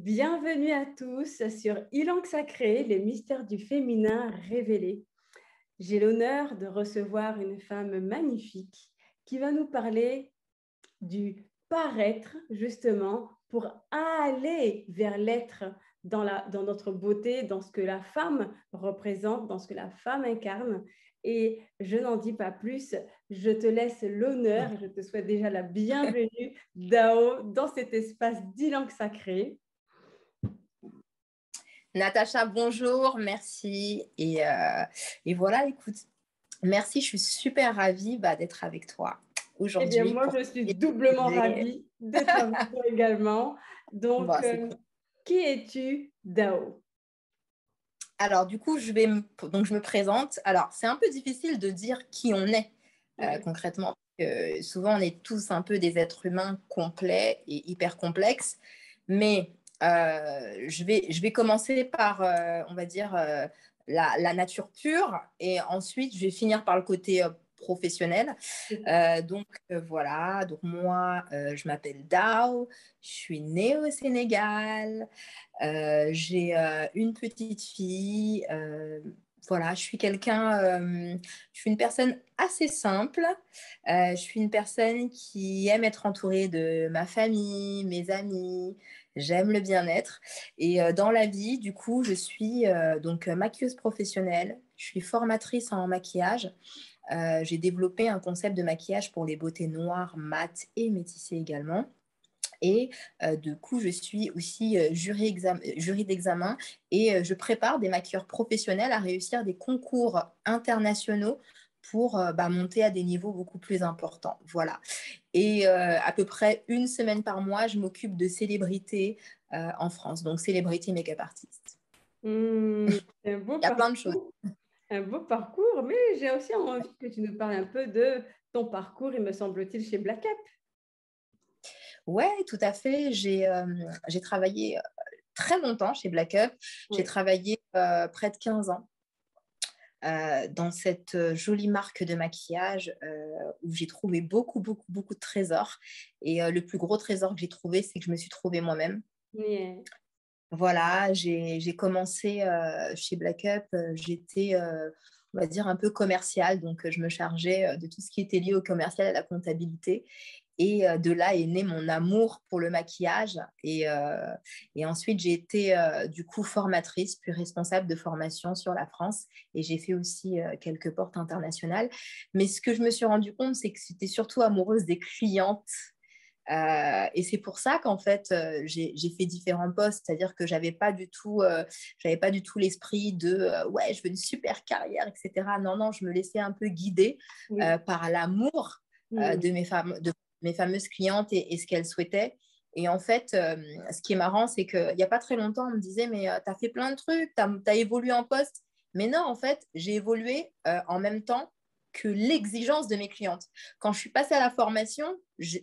Bienvenue à tous sur Ilang Sacré, les mystères du féminin révélés. J'ai l'honneur de recevoir une femme magnifique qui va nous parler du paraître, justement, pour aller vers l'être dans notre beauté, dans ce que la femme représente, dans ce que la femme incarne. Et je n'en dis pas plus, je te laisse l'honneur et je te souhaite déjà la bienvenue, Dao, dans cet espace d'Ilang Sacré. Natacha, bonjour, merci. Et voilà, écoute, merci, je suis super ravie d'être avec toi Eh bien, aujourd'hui. moi, je suis doublement ravie d'être avec toi également. Donc, Cool. qui es-tu, Dao? Alors, du coup, je me présente. Alors, c'est un peu difficile de dire qui on est concrètement. Souvent, on est tous un peu des êtres humains complets et hyper complexes. Mais je vais commencer par, on va dire, la nature pure. Et ensuite, je vais finir par le côté professionnel. Voilà, donc moi, je m'appelle Dao, je suis née au Sénégal, j'ai une petite fille. Voilà, je suis une personne assez simple. Je suis une personne qui aime être entourée de ma famille, mes amis. J'aime le bien-être. Et dans la vie, du coup, je suis donc maquilleuse professionnelle. Je suis formatrice en maquillage. J'ai développé un concept de maquillage pour les beautés noires, mates et métissées également. Et du coup, je suis aussi jury d'examen et je prépare des maquilleurs professionnels à réussir des concours internationaux pour monter à des niveaux beaucoup plus importants. Voilà. Et à peu près une semaine par mois, je m'occupe de célébrités en France, donc célébrités make-up artistes. Un beau Il y a plein de choses. parcours, un beau parcours, mais j'ai aussi envie que tu nous parles un peu de ton parcours, il me semble-t-il, chez Black Up. Ouais, tout à fait. J'ai travaillé très longtemps chez Black Up. J'ai Oui. travaillé près de 15 ans dans cette jolie marque de maquillage où j'ai trouvé beaucoup, beaucoup, beaucoup de trésors. Et le plus gros trésor que j'ai trouvé, c'est que je me suis trouvée moi-même. Yeah. Voilà, j'ai commencé chez Black Up, j'étais, on va dire, un peu commerciale, donc je me chargeais de tout ce qui était lié au commercial et à la comptabilité. Et de là est né mon amour pour le maquillage. Et ensuite, j'ai été du coup formatrice, puis responsable de formation sur la France. Et j'ai fait aussi quelques portes internationales. Mais ce que je me suis rendu compte, c'est que j'étais surtout amoureuse des clientes. Et c'est pour ça qu'en fait, j'ai fait différents postes, c'est-à-dire que j'avais pas du tout l'esprit de ouais, je veux une super carrière, etc. Non, non, je me laissais un peu guider Oui. par l'amour de mes fameuses clientes et ce qu'elles souhaitaient. Et en fait, ce qui est marrant, c'est qu'il n'y a pas très longtemps, on me disait, mais tu as fait plein de trucs, tu as évolué en poste. Mais non, en fait, j'ai évolué en même temps que l'exigence de mes clientes. Quand je suis passée à la formation,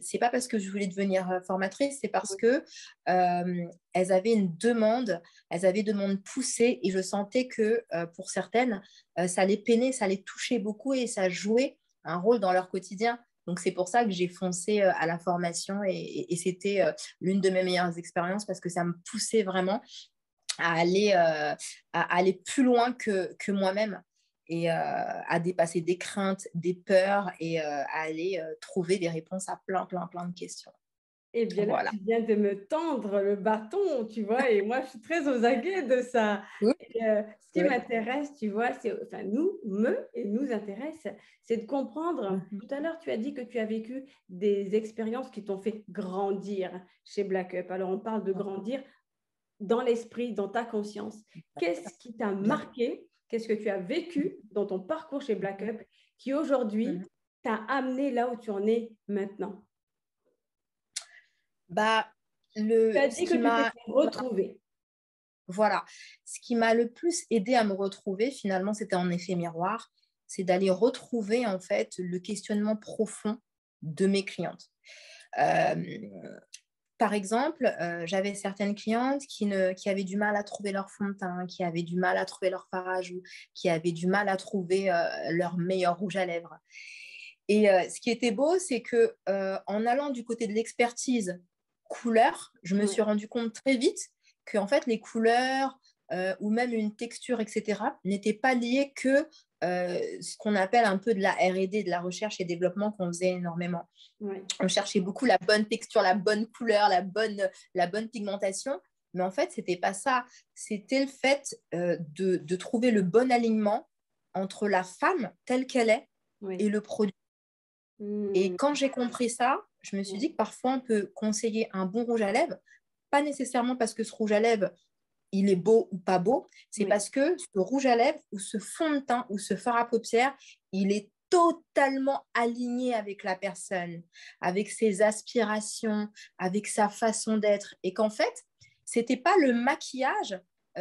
c'est pas parce que je voulais devenir formatrice, c'est parce que elles avaient elles avaient une demande poussée et je sentais que pour certaines, ça les peinait, ça les touchait beaucoup et ça jouait un rôle dans leur quotidien. Donc, c'est pour ça que j'ai foncé à la formation et c'était l'une de mes meilleures expériences parce que ça me poussait vraiment à aller plus loin que moi-même et à dépasser des craintes, des peurs et à aller trouver des réponses à plein, plein, plein de questions. Eh bien là, Voilà. tu viens de me tendre le bâton, tu vois, et moi, je suis très aux aguets de ça. Oui, Et, ce qui oui. m'intéresse, tu vois, c'est, enfin, nous intéresse, c'est de comprendre. Tout à l'heure, tu as dit que tu as vécu des expériences qui t'ont fait grandir chez Black Up. Alors, on parle de grandir dans l'esprit, dans ta conscience. Qu'est-ce qui t'a Bien. marqué? Qu'est-ce que tu as vécu dans ton parcours chez Black Up qui aujourd'hui t'a amené là où tu en es maintenant? Bah, Tu as ce dit que qui tu t'es m'a retrouvée. Voilà. Ce qui m'a le plus aidé à me retrouver, finalement, c'était en effet miroir, c'est d'aller retrouver en fait le questionnement profond de mes clientes. Euh, Par exemple, j'avais certaines clientes qui avaient du mal à trouver leur fond de teint, qui avaient du mal à trouver leur fard à joues, qui avaient du mal à trouver leur meilleur rouge à lèvres. Et ce qui était beau, c'est que en allant du côté de l'expertise couleur, je me Ouais. suis rendu compte très vite que en fait, les couleurs ou même une texture, etc., n'étaient pas liées que ce qu'on appelle un peu de la R&D, de la recherche et développement qu'on faisait énormément. Ouais. On cherchait beaucoup la bonne texture, la bonne couleur, la bonne pigmentation. Mais en fait, ce n'était pas ça. C'était le fait de trouver le bon alignement entre la femme telle qu'elle est et le produit. Et quand j'ai compris ça, je me suis dit que parfois, on peut conseiller un bon rouge à lèvres, pas nécessairement parce que ce rouge à lèvres, il est beau ou pas beau, c'est parce que ce rouge à lèvres ou ce fond de teint ou ce fard à paupières, il est totalement aligné avec la personne, avec ses aspirations, avec sa façon d'être. Et qu'en fait, ce n'était pas le maquillage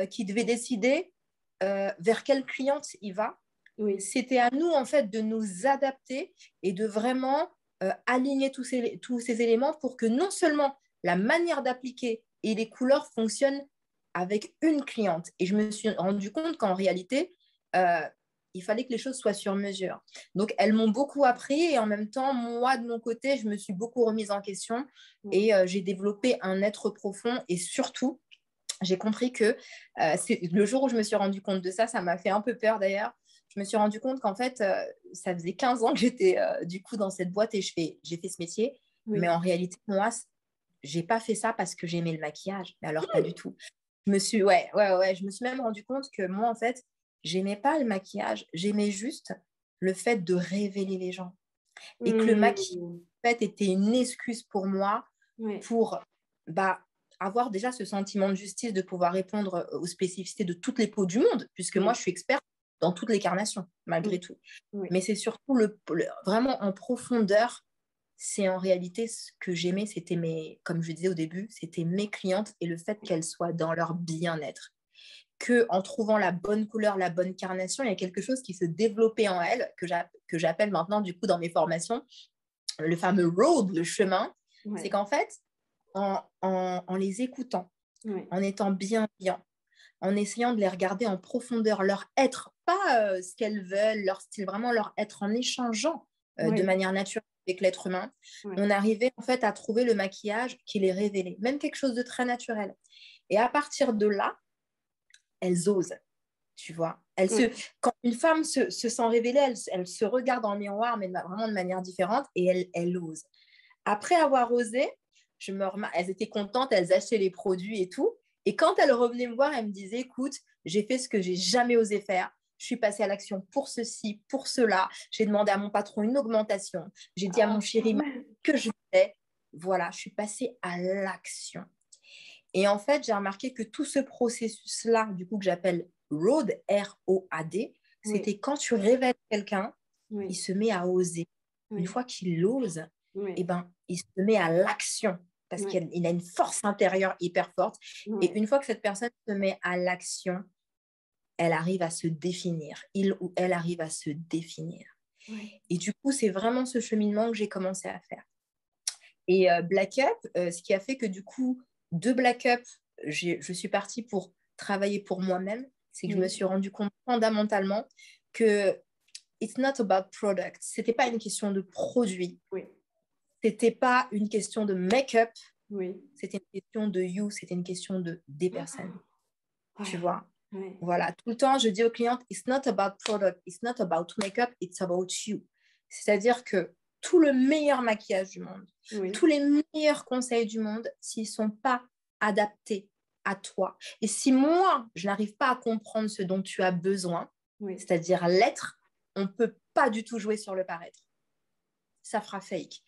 qui devait décider vers quelle cliente il va. C'était à nous, en fait, de nous adapter et de vraiment aligner tous ces éléments pour que non seulement la manière d'appliquer et les couleurs fonctionnent avec une cliente. Et je me suis rendu compte qu'en réalité, il fallait que les choses soient sur mesure. Donc, elles m'ont beaucoup appris et en même temps, moi, de mon côté, je me suis beaucoup remise en question et j'ai développé un être profond et surtout, j'ai compris que le jour où je me suis rendu compte de ça, ça m'a fait un peu peur d'ailleurs. Je me suis rendu compte qu'en fait, ça faisait 15 ans que j'étais du coup dans cette boîte et j'ai fait ce métier. Mais en réalité, moi, j'ai pas fait ça parce que j'aimais le maquillage. Mais alors, pas du tout. Je me suis même rendu compte que moi, en fait, j'aimais pas le maquillage. J'aimais juste le fait de révéler les gens. Et que le maquillage, en fait, était une excuse pour moi pour avoir déjà ce sentiment de justice de pouvoir répondre aux spécificités de toutes les peaux du monde, puisque moi, je suis experte dans toutes les carnations, malgré tout. Mais c'est surtout vraiment en profondeur, c'est en réalité ce que j'aimais, c'était comme je disais au début, c'était mes clientes et le fait qu'elles soient dans leur bien-être. Qu'en trouvant la bonne couleur, la bonne carnation, il y a quelque chose qui se développait en elles, que j'appelle maintenant, du coup, dans mes formations, le fameux road, le chemin. C'est qu'en fait, en les écoutant, en étant bienveillant, en essayant de les regarder en profondeur, leur être, pas ce qu'elles veulent, leur style, vraiment leur être, en échangeant de manière naturelle avec l'être humain, on arrivait en fait à trouver le maquillage qui les révélait, même quelque chose de très naturel. Et à partir de là, elles osent, tu vois. Quand une femme se sent révélée, elle se regarde en miroir, mais vraiment de manière différente, et elle ose. Après avoir osé, elles étaient contentes, elles achetaient les produits et tout. Et quand elles revenaient me voir, elles me disaient, écoute, j'ai fait ce que j'ai jamais osé faire. Je suis passée à l'action pour ceci, pour cela. J'ai demandé à mon patron une augmentation. J'ai dit à mon chéri que je voulais. Voilà, je suis passée à l'action. Et en fait, j'ai remarqué que tout ce processus-là, du coup, que j'appelle ROAD, R-O-A-D, c'était quand tu révèles quelqu'un, il se met à oser. Une fois qu'il ose, eh ben, il se met à l'action parce qu'il a une force intérieure hyper forte. Et une fois que cette personne se met à l'action, elle arrive à se définir. Il ou elle arrive à se définir. Et du coup, c'est vraiment ce cheminement que j'ai commencé à faire. Et Black Up, ce qui a fait que du coup, de Black Up, je suis partie pour travailler pour moi-même, c'est que je me suis rendu compte fondamentalement que it's not about product. C'était pas une question de produit. C'était pas une question de make-up. C'était une question de you. C'était une question des personnes. Tu vois? Voilà. Tout le temps, je dis aux clientes, it's not about product. It's not about make-up. It's about you. C'est-à-dire que tout le meilleur maquillage du monde, tous les meilleurs conseils du monde, s'ils ne sont pas adaptés à toi, et si moi, je n'arrive pas à comprendre ce dont tu as besoin, c'est-à-dire l'être, on ne peut pas du tout jouer sur le paraître. Ça fera fake.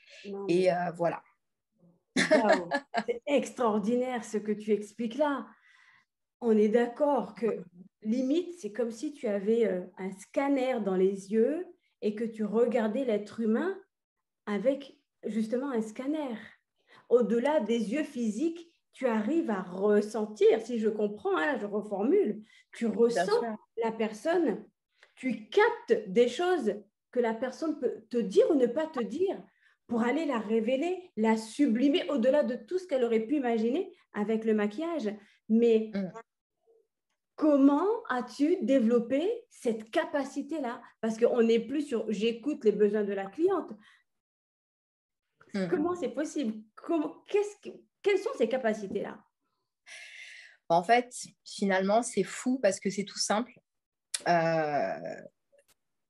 Et voilà. Wow. C'est extraordinaire ce que tu expliques là. On est d'accord que limite, c'est comme si tu avais un scanner dans les yeux et que tu regardais l'être humain avec justement un scanner. Au-delà des yeux physiques, tu arrives à ressentir, si je comprends, hein, je reformule, tu ressens la personne, tu captes des choses que la personne peut te dire ou ne pas te dire pour aller la révéler, la sublimer au-delà de tout ce qu'elle aurait pu imaginer avec le maquillage. Mais comment as-tu développé cette capacité-là? Parce qu'on n'est plus sur j'écoute les besoins de la cliente. Comment c'est possible? Quelles sont ces capacités-là? En fait, finalement, c'est fou parce que c'est tout simple. Euh,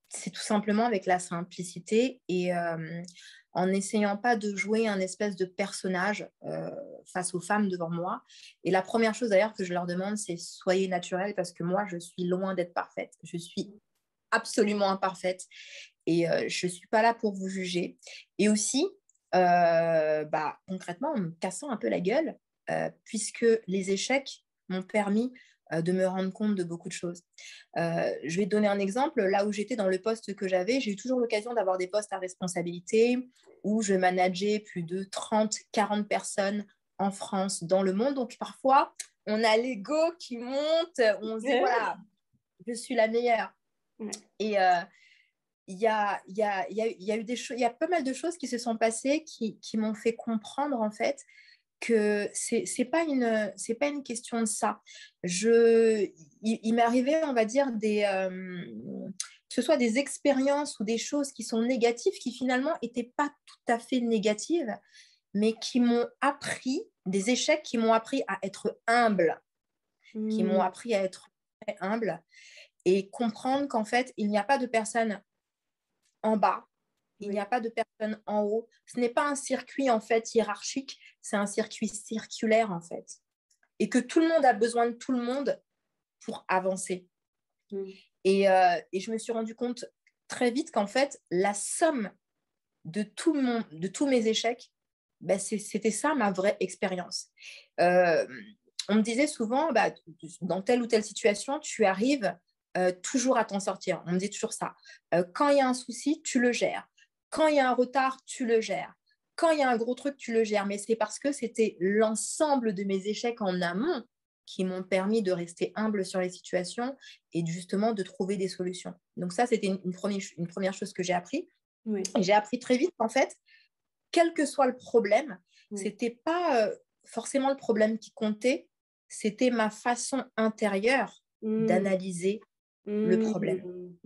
c'est tout simplement avec la simplicité et en n'essayant pas de jouer un espèce de personnage face aux femmes devant moi. Et la première chose d'ailleurs que je leur demande, c'est soyez naturels parce que moi, je suis loin d'être parfaite. Je suis absolument imparfaite et je ne suis pas là pour vous juger. Et aussi, concrètement, en me cassant un peu la gueule, puisque les échecs m'ont permis de me rendre compte de beaucoup de choses. Je vais te donner un exemple. Là où j'étais dans le poste que j'avais, j'ai eu toujours l'occasion d'avoir des postes à responsabilité où je manageais plus de 30, 40 personnes en France, dans le monde. Donc parfois, on a l'ego qui monte, on se dit, voilà, je suis la meilleure. Et il y a, eu des choses, il y a pas mal de choses qui se sont passées qui m'ont fait comprendre en fait que c'est pas une question de ça. Il m'est arrivé, on va dire, que ce soit des expériences ou des choses qui sont négatives, qui finalement n'étaient pas tout à fait négatives, mais qui m'ont appris, des échecs qui m'ont appris à être humble, qui m'ont appris à être très humble et comprendre qu'en fait, il n'y a pas de personne en bas, il n'y a pas de personne en haut. Ce n'est pas un circuit en fait hiérarchique, c'est un circuit circulaire en fait. Et que tout le monde a besoin de tout le monde pour avancer. Et je me suis rendu compte très vite qu'en fait, la somme de tous mes échecs, c'était ça ma vraie expérience. On me disait souvent, dans telle ou telle situation, tu arrives toujours à t'en sortir. On me dit toujours ça. Quand il y a un souci, tu le gères. Quand il y a un retard, tu le gères. Quand il y a un gros truc, tu le gères. Mais c'est parce que c'était l'ensemble de mes échecs en amont qui m'ont permis de rester humble sur les situations et justement de trouver des solutions. Donc ça, c'était une première chose que j'ai appris. Et j'ai appris très vite qu'en fait, quel que soit le problème, c'était pas forcément le problème qui comptait, c'était ma façon intérieure d'analyser le problème.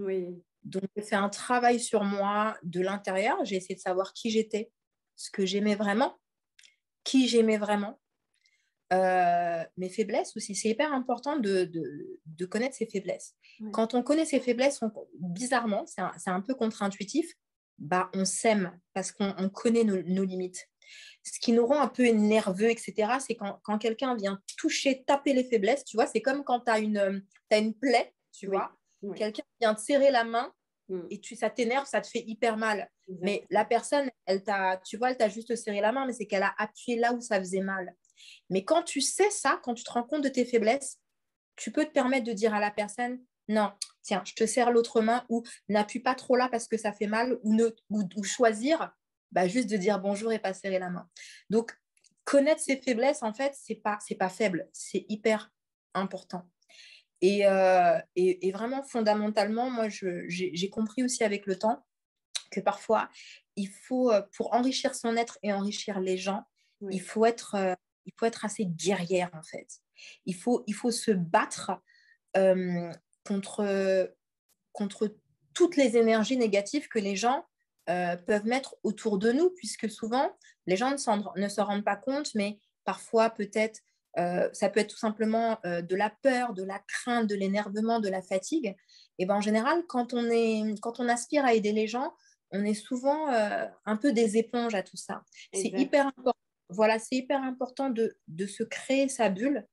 Donc, j'ai fait un travail sur moi de l'intérieur. J'ai essayé de savoir qui j'étais, ce que j'aimais vraiment, qui j'aimais vraiment, mes faiblesses aussi. C'est hyper important de connaître ses faiblesses. Quand on connaît ses faiblesses, bizarrement, c'est un peu contre-intuitif, on s'aime parce qu'on connaît nos limites. Ce qui nous rend un peu nerveux, etc., c'est quand quelqu'un vient toucher, taper les faiblesses, tu vois, c'est comme quand tu as une plaie, tu vois, quelqu'un vient te serrer la main et ça t'énerve, ça te fait hyper mal. Exactement. Mais la personne, elle t'a juste serré la main, mais c'est qu'elle a appuyé là où ça faisait mal. Mais quand tu sais ça, quand tu te rends compte de tes faiblesses, tu peux te permettre de dire à la personne, non, tiens, je te serre l'autre main ou n'appuie pas trop là parce que ça fait mal ou choisir juste de dire bonjour et pas serrer la main. Donc, connaître ses faiblesses, en fait, c'est pas faible, c'est hyper important. Et vraiment, fondamentalement, moi, j'ai compris aussi avec le temps que parfois, il faut, pour enrichir son être et enrichir les gens, il faut être assez guerrière, en fait. Il faut se battre contre toutes les énergies négatives que les gens peuvent mettre autour de nous, puisque souvent, les gens ne s'en rendent pas compte, mais parfois, peut-être, ça peut être tout simplement de la peur, de la crainte, de l'énervement, de la fatigue. Et en général, quand on aspire à aider les gens, on est souvent un peu des éponges à tout ça. C'est hyper important. Voilà, c'est hyper important de se créer sa bulle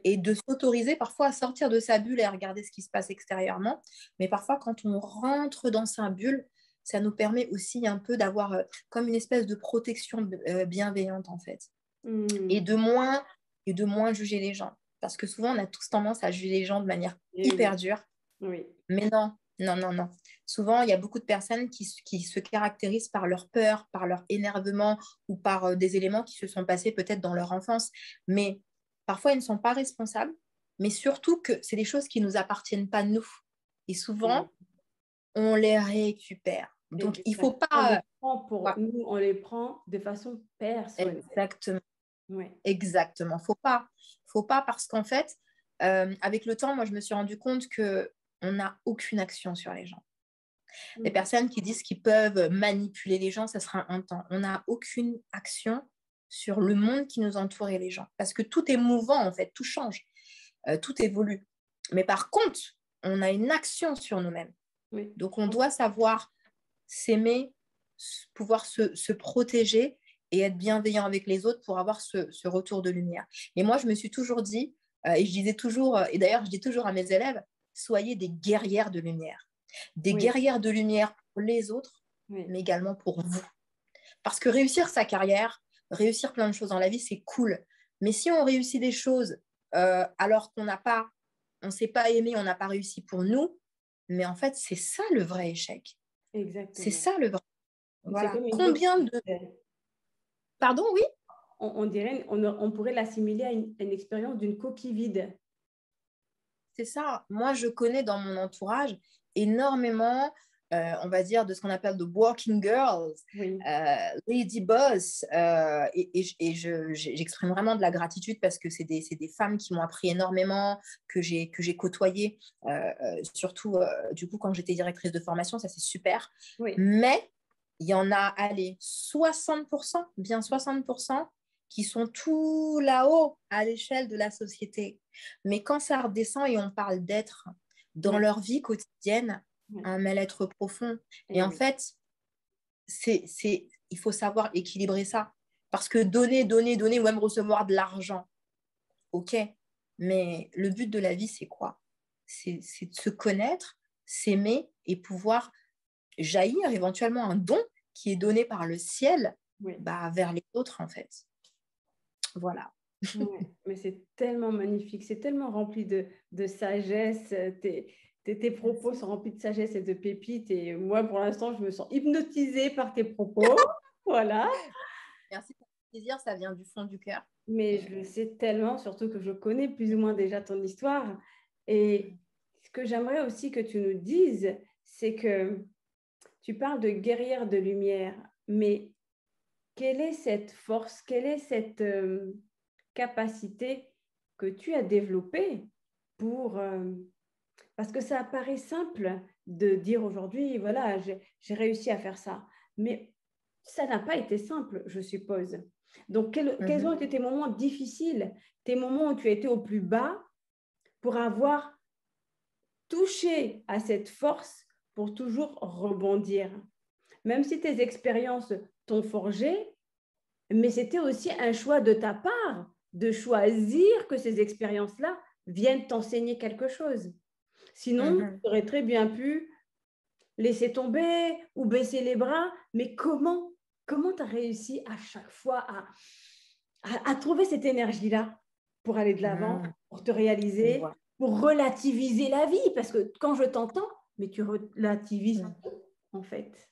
et de s'autoriser parfois à sortir de sa bulle et à regarder ce qui se passe extérieurement. Mais parfois, quand on rentre dans sa bulle, ça nous permet aussi un peu d'avoir comme une espèce de protection bienveillante, en fait. Et de moins juger les gens. Parce que souvent, on a tous tendance à juger les gens de manière hyper dure. Mais non, non, non, non. Souvent, il y a beaucoup de personnes qui se caractérisent par leur peur, par leur énervement ou par des éléments qui se sont passés peut-être dans leur enfance. Mais parfois, ils ne sont pas responsables. Mais surtout que c'est des choses qui ne nous appartiennent pas nous. Et souvent, on les récupère. Donc, il ne faut pas... Nous, on les prend de façon personnelle. Exactement. Exactement. Faut pas parce qu'en fait, avec le temps, moi, je me suis rendu compte qu'on n'a aucune action sur les gens. Les personnes qui disent qu'ils peuvent manipuler les gens, ça sera un temps. On n'a aucune action sur le monde qui nous entoure et les gens. Parce que tout est mouvant, en fait, tout change. tout évolue. Mais par contre, on a une action sur nous-mêmes. Oui. Donc, on doit savoir s'aimer, pouvoir se protéger et être bienveillant avec les autres pour avoir ce retour de lumière. Et moi, je me suis toujours dit, et je disais toujours, et d'ailleurs, je dis toujours à mes élèves, soyez des guerrières de lumière. Des Oui. guerrières de lumière pour les autres, Oui. mais également pour vous. Parce que réussir sa carrière, réussir plein de choses dans la vie, c'est cool. Mais si on réussit des choses alors qu'on ne s'est pas aimé, on n'a pas réussi pour nous, mais en fait, c'est ça le vrai échec. C'est Exactement. ça le vrai. C'est Voilà. comme une Combien de... coquille. Pardon, oui? On pourrait l'assimiler à une expérience d'une coquille vide. C'est ça. Moi, je connais dans mon entourage énormément, on va dire, de ce qu'on appelle de working girls, Oui. lady boss. J'exprime vraiment de la gratitude parce que c'est des femmes qui m'ont appris énormément, que j'ai côtoyées, surtout du coup quand j'étais directrice de formation, ça c'est super. Oui. Mais il y en a, allez, 60%, bien 60%, qui sont tout là-haut à l'échelle de la société. Mais quand ça redescend et on parle d'être dans Oui. leur vie quotidienne, Oui. un mal-être profond. Et Et en oui. fait, il faut savoir équilibrer ça. Parce que donner, ou même recevoir de l'argent, ok. Mais le but de la vie, c'est quoi? C'est de se connaître, s'aimer et pouvoir jaillir éventuellement un don qui est donné par le ciel Oui. vers les autres, en fait. Voilà. Ouais, mais c'est tellement magnifique, c'est tellement rempli de sagesse. Tes propos sont remplis de sagesse et de pépites. Et moi, pour l'instant, je me sens hypnotisée par tes propos. Voilà. Merci pour le plaisir, ça vient du fond du cœur. Mais je le sais tellement, surtout que je connais plus ou moins déjà ton histoire. Et ce que j'aimerais aussi que tu nous dises, c'est que tu parles de guerrière de lumière, mais quelle est cette force, quelle est cette capacité que tu as développée pour... parce que ça paraît simple de dire aujourd'hui, voilà, j'ai réussi à faire ça. Mais ça n'a pas été simple, je suppose. Donc, quels ont été tes moments difficiles, tes moments où tu as été au plus bas pour avoir touché à cette force pour toujours rebondir? Même si tes expériences t'ont forgé, mais c'était aussi un choix de ta part de choisir que ces expériences-là viennent t'enseigner quelque chose. Sinon, tu aurais très bien pu laisser tomber ou baisser les bras. Mais comment tu as réussi à chaque fois à trouver cette énergie-là pour aller de l'avant, pour te réaliser, pour relativiser la vie? Parce que quand je t'entends, mais tu relativises tout, en fait.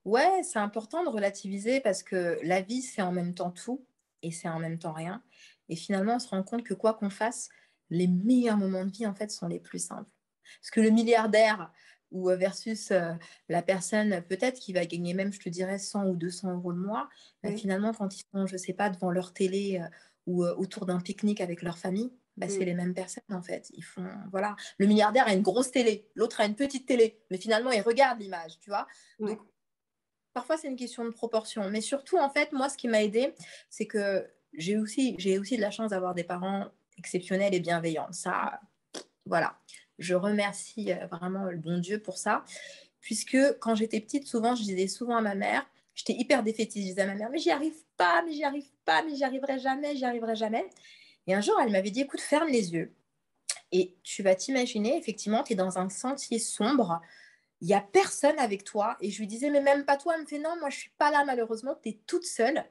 Ouais, c'est important de relativiser parce que la vie, c'est en même temps tout et c'est en même temps rien. Et finalement, on se rend compte que quoi qu'on fasse, les meilleurs moments de vie, en fait, sont les plus simples. Parce que le milliardaire ou versus la personne peut-être qui va gagner même, je te dirais, 100 ou 200 euros le mois, Oui. finalement, quand ils sont, je sais pas, devant leur télé ou autour d'un pique-nique avec leur famille, c'est les mêmes personnes, en fait. Ils font, voilà. Le milliardaire a une grosse télé, l'autre a une petite télé, mais finalement, il regarde l'image, tu vois. Ouais. Donc, parfois, c'est une question de proportion. Mais surtout, en fait, moi, ce qui m'a aidée, c'est que j'ai aussi de la chance d'avoir des parents exceptionnels et bienveillants. Ça, voilà. Je remercie vraiment le bon Dieu pour ça. Puisque quand j'étais petite, souvent, je disais souvent à ma mère, j'étais hyper défaitiste. Je disais à ma mère, mais j'y arrive pas, mais j'y arrive pas, mais j'y arriverai jamais, j'y arriverai jamais. Et un jour, elle m'avait dit, écoute, ferme les yeux. Et tu vas t'imaginer, effectivement, tu es dans un sentier sombre, il n'y a personne avec toi. Et je lui disais, mais même pas toi. Elle me fait, non, moi, je ne suis pas là, malheureusement. Tu es toute seule.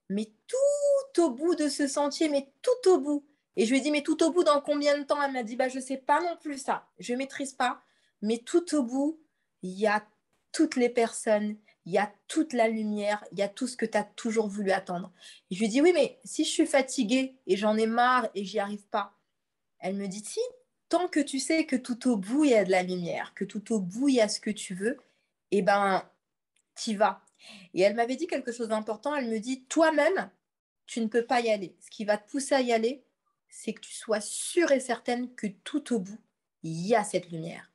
Mais tout au bout de ce sentier, mais tout au bout. Et je lui ai dit, mais tout au bout, dans combien de temps? Elle m'a dit, bah, je ne sais pas non plus ça. Je ne maîtrise pas. Mais tout au bout, il y a toutes les personnes, il y a toute la lumière, il y a tout ce que tu as toujours voulu attendre. Et je lui ai dit, oui, mais si je suis fatiguée et j'en ai marre et j'y arrive pas, elle me dit, si, tant que tu sais que tout au bout, il y a de la lumière, que tout au bout, il y a ce que tu veux, eh ben, t'y vas. Et elle m'avait dit quelque chose d'important. Elle me dit, toi-même, tu ne peux pas y aller. Ce qui va te pousser à y aller, c'est que tu sois sûre et certaine que tout au bout, il y a cette lumière.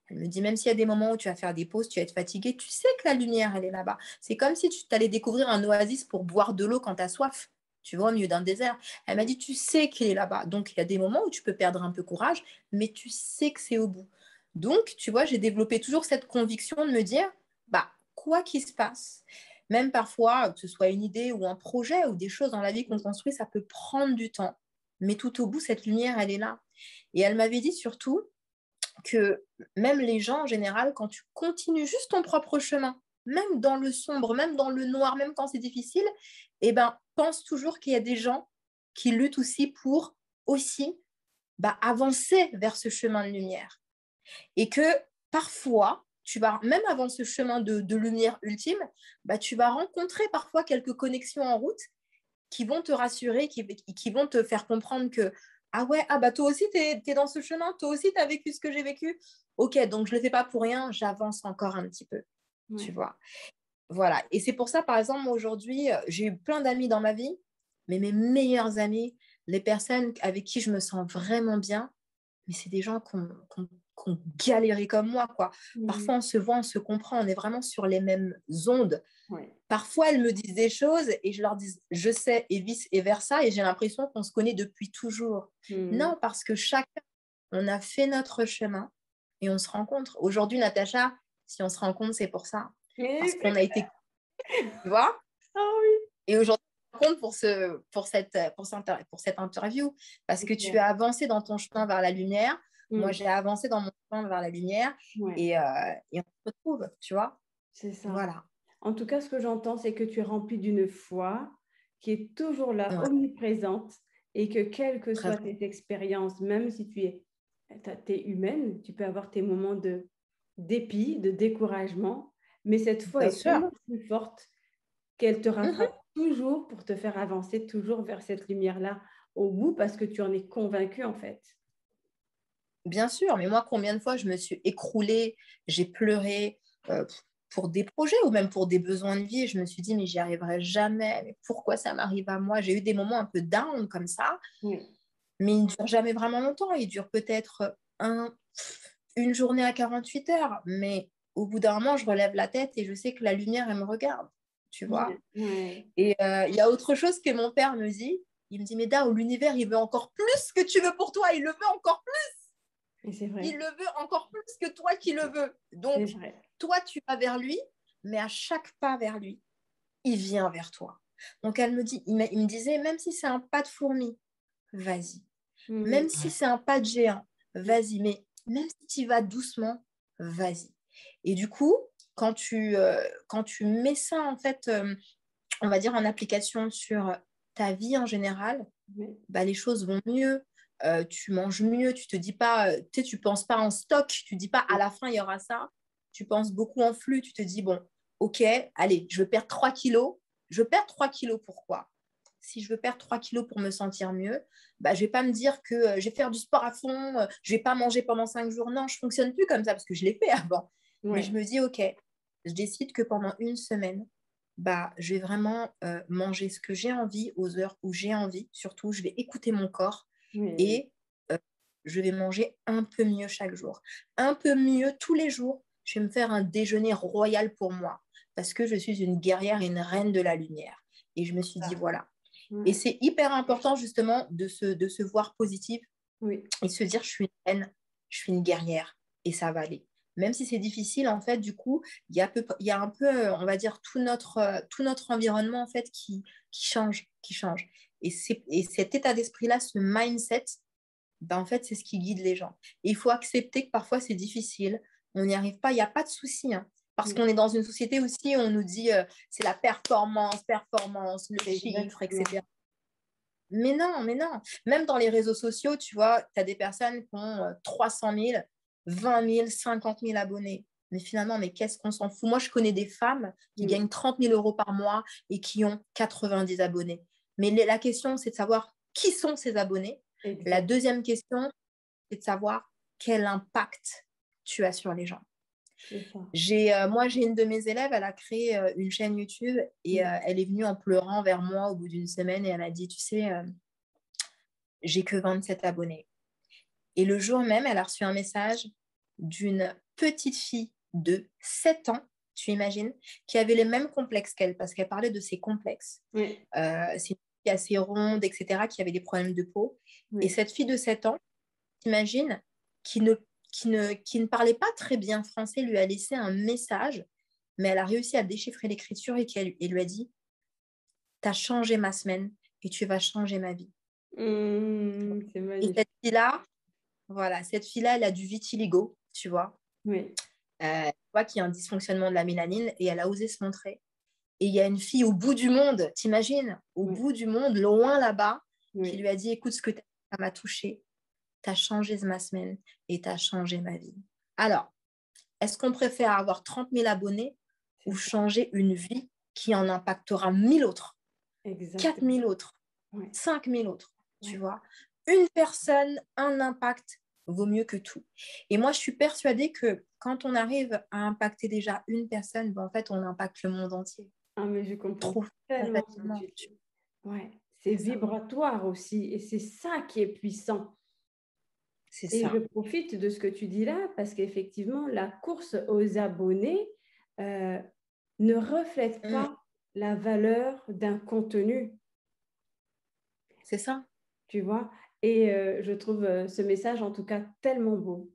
Elle me dit, même s'il y a des moments où tu vas faire des pauses, tu vas être fatiguée, tu sais que la lumière, elle est là-bas. C'est comme si tu allais découvrir un oasis pour boire de l'eau quand tu as soif. tu vois, au milieu d'un désert. Elle m'a dit, tu sais qu'il est là-bas. Donc, il y a des moments où tu peux perdre un peu courage, mais tu sais que c'est au bout. Donc, tu vois, j'ai développé toujours cette conviction de me dire, bah, quoi qu'il se passe, même parfois, que ce soit une idée ou un projet ou des choses dans la vie qu'on construit, ça peut prendre du temps. Mais tout au bout, cette lumière, elle est là. Et elle m'avait dit surtout que même les gens en général, quand tu continues juste ton propre chemin, même dans le sombre, même dans le noir, même quand c'est difficile, eh ben, pense toujours qu'il y a des gens qui luttent aussi pour aussi avancer vers ce chemin de lumière. Et que parfois, tu vas, même avant ce chemin de lumière ultime, tu vas rencontrer parfois quelques connexions en route qui vont te rassurer, qui vont te faire comprendre que ah ouais, ah bah toi aussi, tu es dans ce chemin, toi aussi, tu as vécu ce que j'ai vécu. Ok, donc je ne le fais pas pour rien, j'avance encore un petit peu, tu vois. Voilà, et c'est pour ça, par exemple, moi, aujourd'hui, j'ai eu plein d'amis dans ma vie, mais mes meilleurs amis, les personnes avec qui je me sens vraiment bien, mais c'est des gens qui ont galéré comme moi, quoi. Parfois, on se voit, on se comprend, on est vraiment sur les mêmes ondes. Parfois, elles me disent des choses et je leur dis je sais et vice et versa et j'ai l'impression qu'on se connaît depuis toujours. Non, parce que chacun, on a fait notre chemin et on se rencontre. Aujourd'hui, Natacha, si on se rencontre, c'est pour ça. Parce qu'on a été, tu vois. Et aujourd'hui, on se rencontre pour cette interview parce que tu as avancé dans ton chemin vers la lumière. Moi, j'ai avancé dans mon chemin vers la lumière et on se retrouve, tu vois. C'est ça. Voilà. En tout cas, ce que j'entends, c'est que tu es rempli d'une foi qui est toujours là, omniprésente, et que quelles que soient tes expériences, même si tu es humaine, tu peux avoir tes moments de dépit, de découragement, mais cette foi est tellement plus forte qu'elle te rattrape toujours pour te faire avancer toujours vers cette lumière-là au bout, parce que tu en es convaincue en fait. Bien sûr, mais moi, combien de fois je me suis écroulée, j'ai pleuré pour des projets ou même pour des besoins de vie et je me suis dit, mais j'y arriverai jamais, mais pourquoi ça m'arrive à moi? J'ai eu des moments un peu down comme ça, mais ils ne durent jamais vraiment longtemps. Ils durent peut-être une journée à 48 heures, mais au bout d'un moment, je relève la tête et je sais que la lumière, elle me regarde, tu vois. Et il y a autre chose que mon père me dit. Il me dit, mais Dao, l'univers, il veut encore plus que tu veux pour toi, il le veut encore plus. Et c'est vrai. Il le veut encore plus que toi qui le veux. Donc, toi, tu vas vers lui, mais à chaque pas vers lui, il vient vers toi. Donc, elle me dit, il me disait, même si c'est un pas de fourmi, vas-y. Même si c'est un pas de géant, vas-y. Mais même si tu vas doucement, vas-y. Et du coup, quand tu mets ça, en fait, on va dire en application sur ta vie en général, les choses vont mieux. Tu manges mieux, tu te dis pas, tu penses pas en stock, tu dis pas à la fin il y aura ça, tu penses beaucoup en flux, tu te dis bon, ok, allez, je veux perdre 3 kilos, je veux perdre 3 kilos, pourquoi? Si je veux perdre 3 kilos pour me sentir mieux, je vais pas me dire que je vais faire du sport à fond, je vais pas manger pendant 5 jours, non, je fonctionne plus comme ça parce que je l'ai fait avant, mais je me dis ok, je décide que pendant une semaine, je vais vraiment manger ce que j'ai envie aux heures où j'ai envie, surtout je vais écouter mon corps et je vais manger un peu mieux chaque jour. Un peu mieux tous les jours. Je vais me faire un déjeuner royal pour moi parce que je suis une guerrière et une reine de la lumière. Et je me suis dit, voilà. Et c'est hyper important justement de se voir positif et de se dire, je suis une reine, je suis une guerrière et ça va aller. Même si c'est difficile, en fait, du coup, il y a un peu, on va dire, tout notre environnement, en fait, qui change, qui change. Et cet état d'esprit-là, ce mindset, en fait, c'est ce qui guide les gens. Et il faut accepter que parfois, c'est difficile. On n'y arrive pas. Il n'y a pas de souci. Hein, parce qu'on est dans une société aussi où on nous dit c'est la performance, le chiffre, etc. Mais non, mais non. Même dans les réseaux sociaux, tu vois, tu as des personnes qui ont 300 000, 20 000, 50 000 abonnés. Mais finalement, mais qu'est-ce qu'on s'en fout? Moi, je connais des femmes qui gagnent 30 000 euros par mois et qui ont 90 abonnés. Mais la question, c'est de savoir qui sont ces abonnés. La deuxième question, c'est de savoir quel impact tu as sur les gens. Moi, j'ai une de mes élèves, elle a créé une chaîne YouTube et elle est venue en pleurant vers moi au bout d'une semaine et elle a dit, tu sais, j'ai que 27 abonnés. Et le jour même, elle a reçu un message d'une petite fille de 7 ans, tu imagines, qui avait les mêmes complexes qu'elle parce qu'elle parlait de ses complexes. C'est une assez ronde, etc., qui avait des problèmes de peau. Oui. Et cette fille de 7 ans, t'imagines, qui ne parlait pas très bien français, lui a laissé un message, mais elle a réussi à déchiffrer l'écriture et lui a dit, tu as changé ma semaine et tu vas changer ma vie. C'est Et magnifique. cette fille-là, voilà, cette fille-là, elle a du vitiligo, tu vois. Oui. Tu vois qu'il y a un dysfonctionnement de la mélanine et elle a osé se montrer. Et il y a une fille au bout du monde, t'imagines, au Oui. bout du monde, loin là-bas, qui Oui. lui a dit, écoute, ce que tu as, ça m'a touchée, tu as changé ma semaine et tu as changé ma vie. Alors, est-ce qu'on préfère avoir 30 000 abonnés ou C'est ça. changer une vie qui en impactera 1000 autres, 4 Exactement. 000 autres, Oui. 5 000 autres, tu Oui. vois? Une personne, un impact vaut mieux que tout. Et moi, je suis persuadée que quand on arrive à impacter déjà une personne, ben, en fait, on impacte le monde entier. Ah, mais je comprends Trop tellement ce que facilement. tu dis. Ouais. C'est C'est ça. vibratoire aussi et c'est ça qui est puissant. C'est Et je ça. profite de ce que tu dis là parce qu'effectivement, la course aux abonnés euh, ne reflète Mm, pas la valeur d'un contenu, c'est ça. tu vois. Et je trouve ce message en tout cas tellement beau.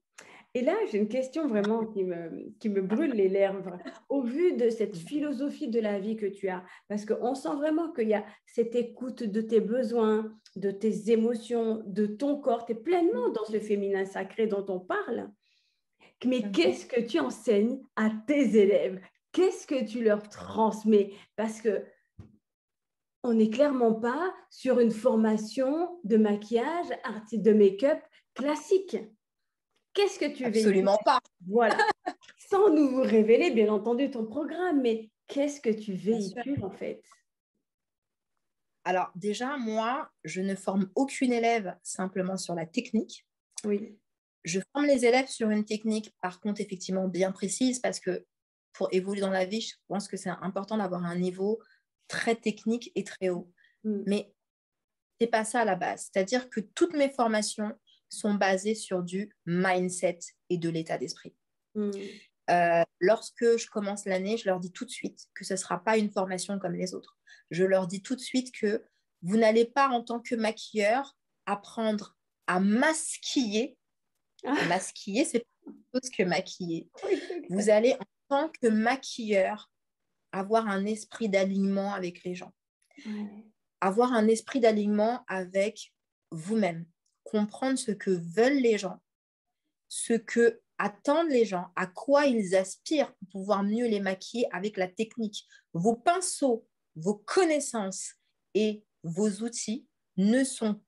Et là, j'ai une question vraiment qui me brûle les lèvres. Au vu de cette philosophie de la vie que tu as, parce qu'on sent vraiment qu'il y a cette écoute de tes besoins, de tes émotions, de ton corps, tu es pleinement dans ce féminin sacré dont on parle. Mais Mhm. qu'est-ce que tu enseignes à tes élèves? Qu'est-ce que tu leur transmets? Parce que on n'est clairement pas sur une formation de maquillage, de make-up classique. Qu'est-ce que tu véhicules? Absolument pas. Voilà. Sans nous révéler, bien entendu, ton programme, mais qu'est-ce que tu Bien sûr. véhicules en fait? Alors déjà, moi, je ne forme aucune élève simplement sur la technique. Oui. Je forme les élèves sur une technique, par contre, effectivement, bien précise, parce que pour évoluer dans la vie, je pense que c'est important d'avoir un niveau très technique et très haut. Mm. Mais c'est pas ça à la base. C'est-à-dire que toutes mes formations sont basées sur du mindset et de l'état d'esprit. Mm. Lorsque je commence l'année, je leur dis tout de suite que ce ne sera pas une formation comme les autres. Je leur dis tout de suite que vous n'allez pas, en tant que maquilleur, apprendre à masquiller. Ah, Masquiller, c'est pas autre chose que maquiller. oui, Vous allez, en tant que maquilleur, avoir un esprit d'alignement avec les gens, ouais. avoir un esprit d'alignement avec vous-même, comprendre ce que veulent les gens, ce que attendent les gens, à quoi ils aspirent pour pouvoir mieux les maquiller avec la technique. Vos pinceaux, vos connaissances et vos outils ne sont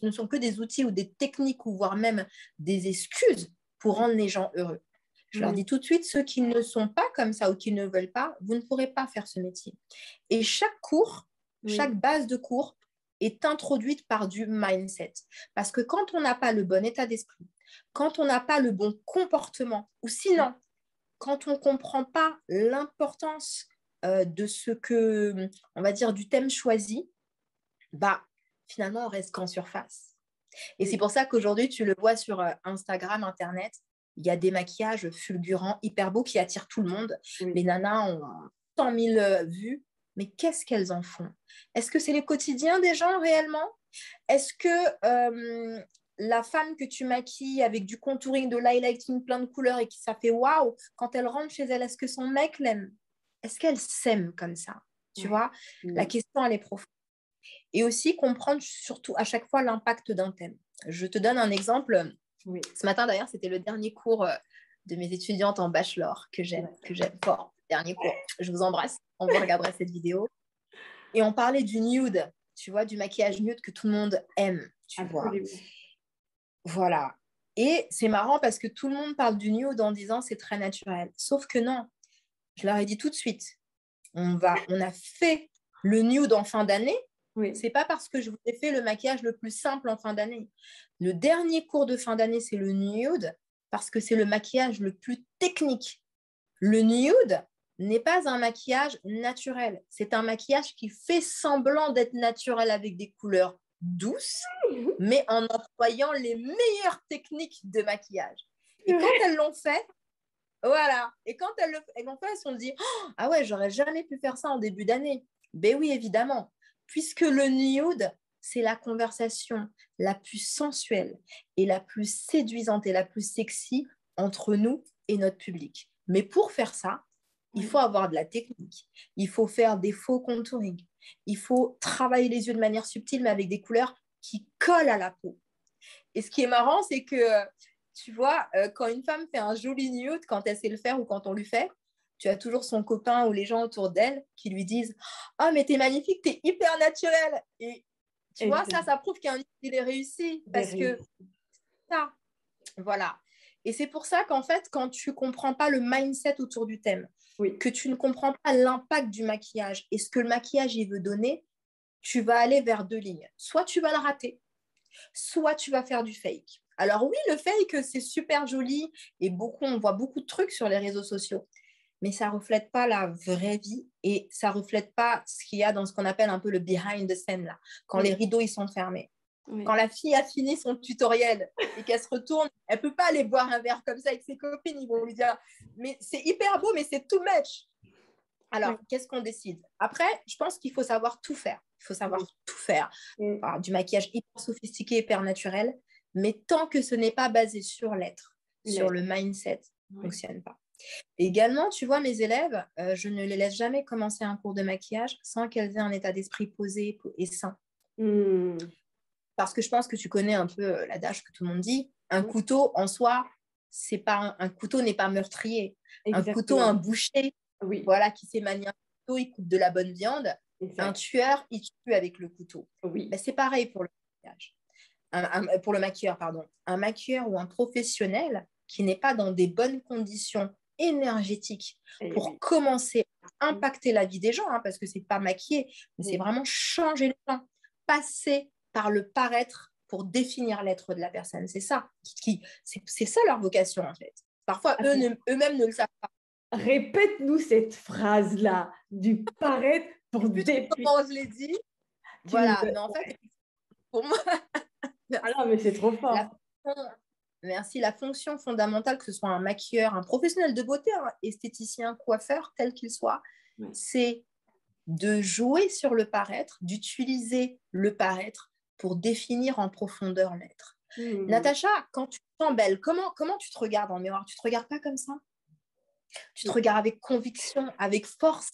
ne sont que des outils ou des techniques ou voire même des excuses pour Oui, rendre les gens heureux. Je leur oui, dis tout de suite, ceux qui ne sont pas comme ça ou qui ne veulent pas, vous ne pourrez pas faire ce métier. Et chaque cours, chaque oui, base de cours est introduite par du mindset. Parce que quand on n'a pas le bon état d'esprit, quand on n'a pas le bon comportement, ou sinon, quand on ne comprend pas l'importance de ce que, on va dire, du thème choisi, bah, finalement, on reste qu'en surface. Et c'est oui, pour ça qu'aujourd'hui, tu le vois sur Instagram, Internet, il y a des maquillages fulgurants, hyper beaux, qui attirent tout le monde. Les oui. nanas ont 100 000 vues, mais qu'est-ce qu'elles en font? Est-ce que c'est le quotidien des gens réellement? Est-ce que la femme que tu maquilles avec du contouring, de l'highlighting plein de couleurs et qui ça fait waouh, quand elle rentre chez elle, est-ce que son mec l'aime? Est-ce qu'elle s'aime comme ça? Tu Ouais. vois, la Mm. question, elle est profonde. Et aussi comprendre surtout à chaque fois l'impact d'un thème. Je te donne un exemple. Oui, Ce matin, d'ailleurs, c'était le dernier cours de mes étudiantes en bachelor que d'accord. j'aime fort. Dernier cours. Je vous embrasse. On vous regardera cette vidéo. Et on parlait du nude, tu vois, du maquillage nude que tout le monde aime, tu vois. Absolument. Voilà. Et c'est marrant parce que tout le monde parle du nude en disant c'est très naturel. Sauf que non, je leur ai dit tout de suite, on a fait le nude en fin d'année. Oui, C'est pas parce que je vous ai fait le maquillage le plus simple en fin d'année. Le dernier cours de fin d'année, c'est le nude parce que c'est le maquillage le plus technique. Le nude n'est pas un maquillage naturel. C'est un maquillage qui fait semblant d'être naturel avec des couleurs douces, mais en employant les meilleures techniques de maquillage. c'est Et quand vrai. elles l'ont fait, voilà. Et quand elles l'ont fait, elles se sont dit, oh, ah ouais, j'aurais jamais pu faire ça en début d'année. Ben oui, évidemment. puisque le nude, c'est la conversation la plus sensuelle et la plus séduisante et la plus sexy entre nous et notre public. Mais pour faire ça, il faut avoir de la technique. Il faut faire des faux contouring. Il faut travailler les yeux de manière subtile, mais avec des couleurs qui collent à la peau. Et ce qui est marrant, c'est que, tu vois, quand une femme fait un joli nude, quand elle sait le faire ou quand on lui fait, tu as toujours son copain ou les gens autour d'elle qui lui disent « Oh, mais t'es magnifique, t'es hyper naturelle !» Et tu vois, ça prouve qu'un nude, il est réussi. Parce que ça, voilà. Et c'est pour ça qu'en fait, quand tu ne comprends pas le mindset autour du thème, que tu ne comprends pas l'impact du maquillage et ce que le maquillage il veut donner, tu vas aller vers deux lignes. Soit tu vas le rater, soit tu vas faire du fake. Alors oui, le fake, c'est super joli et on voit beaucoup de trucs sur les réseaux sociaux, mais ça ne reflète pas la vraie vie et ça ne reflète pas ce qu'il y a dans ce qu'on appelle un peu le behind the scene, là, quand les rideaux ils sont fermés. Quand la fille a fini son tutoriel et qu'elle se retourne, elle ne peut pas aller boire un verre comme ça avec ses copines. Ils vont lui dire, mais c'est hyper beau, mais c'est too much. Alors, qu'est-ce qu'on décide? Après, je pense qu'il faut savoir tout faire. Il faut savoir tout faire. Enfin, du maquillage hyper sophistiqué, hyper naturel. Mais tant que ce n'est pas basé sur l'être, sur le mindset, ça ne fonctionne pas. Et également, tu vois, mes élèves, je ne les laisse jamais commencer un cours de maquillage sans qu'elles aient un état d'esprit posé et sain. Parce que je pense que tu connais un peu l'adage que tout le monde dit. Un couteau, en soi, c'est pas un couteau n'est pas meurtrier. Exactement. Un couteau, un boucher, voilà, qui sait manier un couteau, il coupe de la bonne viande. Un tueur, il tue avec le couteau. Ben, c'est pareil pour le maquillage. Pour le maquilleur, pardon. Un maquilleur ou un professionnel qui n'est pas dans des bonnes conditions énergétiques pour commencer à impacter la vie des gens, hein, parce que c'est pas maquiller, mais c'est vraiment changer les gens, passer par le paraître pour définir l'être de la personne. C'est ça, c'est ça leur vocation en fait. Parfois, eux-mêmes ne le savent pas. Répète-nous cette phrase-là, du paraître pour définir. Comment je l'ai dit? Voilà, mais en fait, pour moi... Ah non, mais c'est trop fort. Merci. La fonction fondamentale, que ce soit un maquilleur, un professionnel de beauté, un esthéticien, coiffeur, tel qu'il soit, c'est de jouer sur le paraître, d'utiliser le paraître pour définir en profondeur l'être. Natacha, quand tu te sens belle, comment tu te regardes en miroir? Tu ne te regardes pas comme ça? Tu te regardes avec conviction, avec force.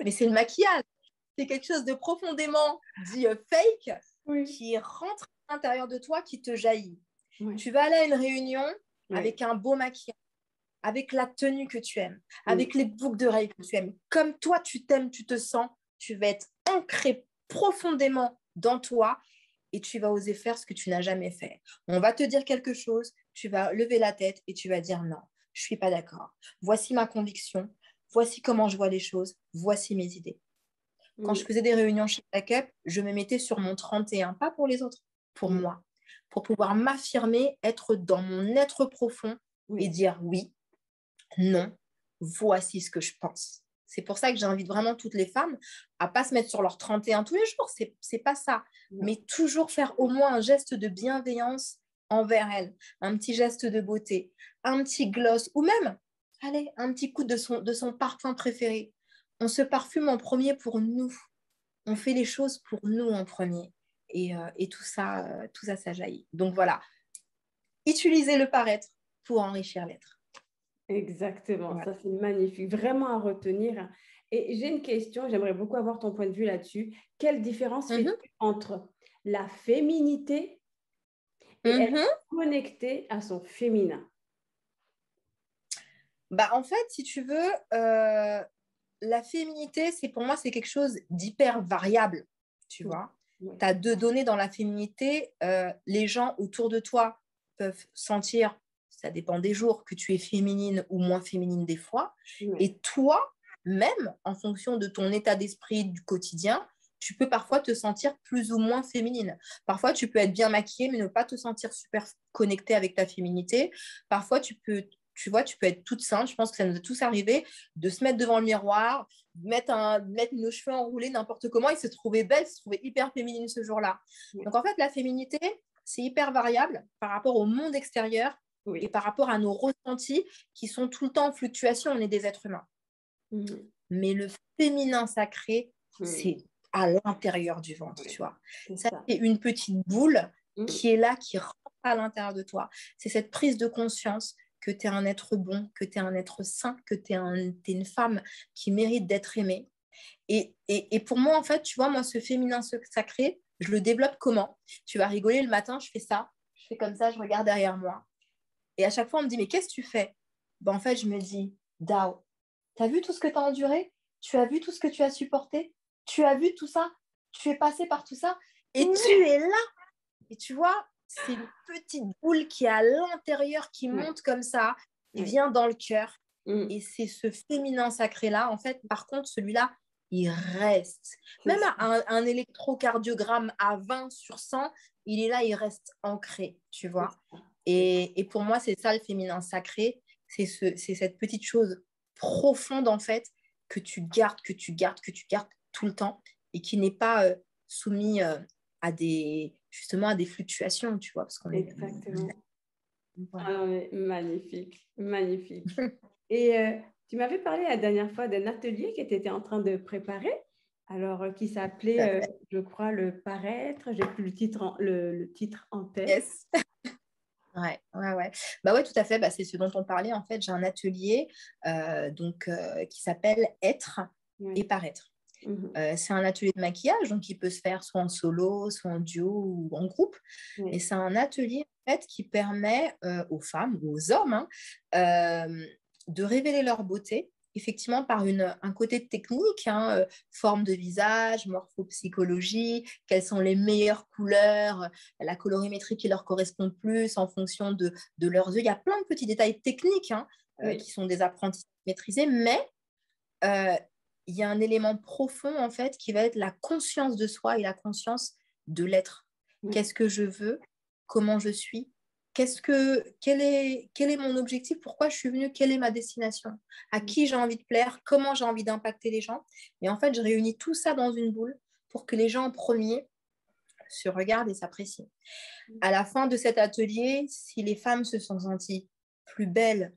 Mais c'est le maquillage. C'est quelque chose de profondément dit fake qui rentre à l'intérieur de toi, qui te jaillit. Tu vas aller à une réunion avec un beau maquillage, avec la tenue que tu aimes, avec les boucles d'oreilles que tu aimes. Comme toi, tu t'aimes, tu te sens, tu vas être ancré profondément dans toi et tu vas oser faire ce que tu n'as jamais fait. On va te dire quelque chose, tu vas lever la tête et tu vas dire non, je ne suis pas d'accord. Voici ma conviction, voici comment je vois les choses, voici mes idées. Quand je faisais des réunions chez Backup, je me mettais sur mon 31, pas pour les autres, pour moi, pour pouvoir m'affirmer, être dans mon être profond et dire oui, non, voici ce que je pense. C'est pour ça que j'invite vraiment toutes les femmes à ne pas se mettre sur leur 31 tous les jours, c'est pas ça, mais toujours faire au moins un geste de bienveillance envers elles, un petit geste de beauté, un petit gloss ou même, allez, un petit coup de son parfum préféré. On se parfume en premier pour nous. On fait les choses pour nous en premier. Et tout ça, ça jaillit. Donc voilà, utilisez le paraître pour enrichir l'être. Exactement, voilà. Ça c'est magnifique, vraiment à retenir. Et j'ai une question, j'aimerais beaucoup avoir ton point de vue là-dessus. Quelle différence fais-tu entre la féminité et être connectée à son féminin? Bah, en fait, si tu veux, la féminité, pour moi, c'est quelque chose d'hyper variable, tu vois. Tu as deux données dans la féminité. Les gens autour de toi peuvent sentir, ça dépend des jours, que tu es féminine ou moins féminine des fois. Et toi, même en fonction de ton état d'esprit du quotidien, tu peux parfois te sentir plus ou moins féminine. Parfois, tu peux être bien maquillée, mais ne pas te sentir super connectée avec ta féminité. Parfois, tu peux être toute simple. Je pense que ça nous est tous arrivé de se mettre devant le miroir, mettre nos cheveux enroulés n'importe comment et se trouver belle, se trouver hyper féminine ce jour-là. Donc, en fait, la féminité, c'est hyper variable par rapport au monde extérieur et par rapport à nos ressentis qui sont tout le temps en fluctuation. On est des êtres humains. Mais le féminin sacré, c'est à l'intérieur du ventre, tu vois. C'est Ça, ça. c'est une petite boule Mm. qui est là, qui rentre à l'intérieur de toi. C'est cette prise de conscience que tu es un être bon, que tu es un être sain, que tu es une femme qui mérite d'être aimée. Et pour moi, en fait, tu vois, moi, ce féminin sacré, je le développe comment? Tu vas rigoler, le matin, je fais ça, je fais comme ça, je regarde derrière moi. Et à chaque fois, on me dit, mais qu'est-ce que tu fais? Ben, en fait, je me dis, Dao, tu as vu tout ce que tu as enduré? Tu as vu tout ce que tu as supporté? Tu as vu tout ça? Tu es passé par tout ça? Et tu es là. Et tu vois, c'est une petite boule qui est à l'intérieur, qui Ouais. monte comme ça, qui Ouais. vient dans le cœur. Mm. Et c'est ce féminin sacré-là, en fait, par contre, celui-là, il reste. C'est Même ça. un électrocardiogramme à 20 sur 100, il est là, il reste ancré, tu C'est vois. ça. Et pour moi, c'est ça le féminin sacré. C'est cette petite chose profonde, en fait, que tu gardes, que tu gardes, que tu gardes tout le temps et qui n'est pas soumis justement à des fluctuations, tu vois, parce qu'on est... Exactement. Voilà. Ah non, mais magnifique, magnifique. Et tu m'avais parlé la dernière fois d'un atelier que tu étais en train de préparer, alors qui Tout à s'appelait, fait. je crois, le paraître. J'ai plus le titre en tête. Yes. Ouais, ouais, ouais. Bah ouais, tout à fait. Bah, c'est ce dont on parlait. En fait, j'ai un atelier qui s'appelle Être et Oui. paraître. Mhm. C'est un atelier de maquillage, donc il peut se faire soit en solo, soit en duo ou en groupe. Et Oui. c'est un atelier en fait, qui permet aux femmes ou aux hommes de révéler leur beauté, effectivement par un côté technique, forme de visage, morphopsychologie, quelles sont les meilleures couleurs, la colorimétrie qui leur correspond le plus en fonction de leurs yeux. Il y a plein de petits détails techniques Oui. qui sont des apprentissages maîtrisés, mais euh, il y a un élément profond en fait qui va être la conscience de soi et la conscience de l'être. Oui. Qu'est-ce que je veux? Comment je suis? Quel est mon objectif? Pourquoi je suis venue? Quelle est ma destination? À qui j'ai envie de plaire? Comment j'ai envie d'impacter les gens? Et en fait, je réunis tout ça dans une boule pour que les gens en premier se regardent et s'apprécient. À la fin de cet atelier, si les femmes se sont senties plus belles,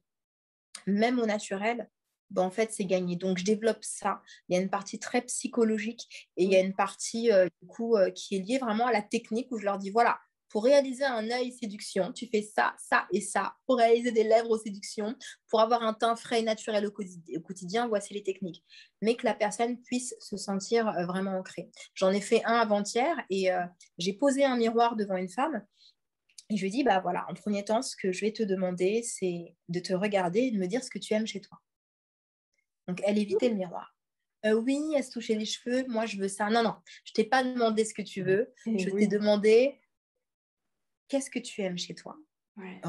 même au naturel, ben en fait, c'est gagné. Donc, je développe ça. Il y a une partie très psychologique et il y a Oui. une partie, du coup, qui est liée vraiment à la technique où je leur dis, voilà, pour réaliser un œil séduction, tu fais ça, ça et ça. Pour réaliser des lèvres aux séductions, pour avoir un teint frais et naturel au quotidien, voici les techniques. Mais que la personne puisse se sentir vraiment ancrée. J'en ai fait un avant-hier et j'ai posé un miroir devant une femme et je lui dis, bah voilà, en premier temps, ce que je vais te demander, c'est de te regarder et de me dire ce que tu aimes chez toi. Donc, elle évitait le miroir. Oui, elle se touchait les cheveux, moi je veux ça. Non, non, je t'ai pas demandé ce que tu veux, Et je t'ai oui. demandé qu'est-ce que tu aimes chez toi. Ouais.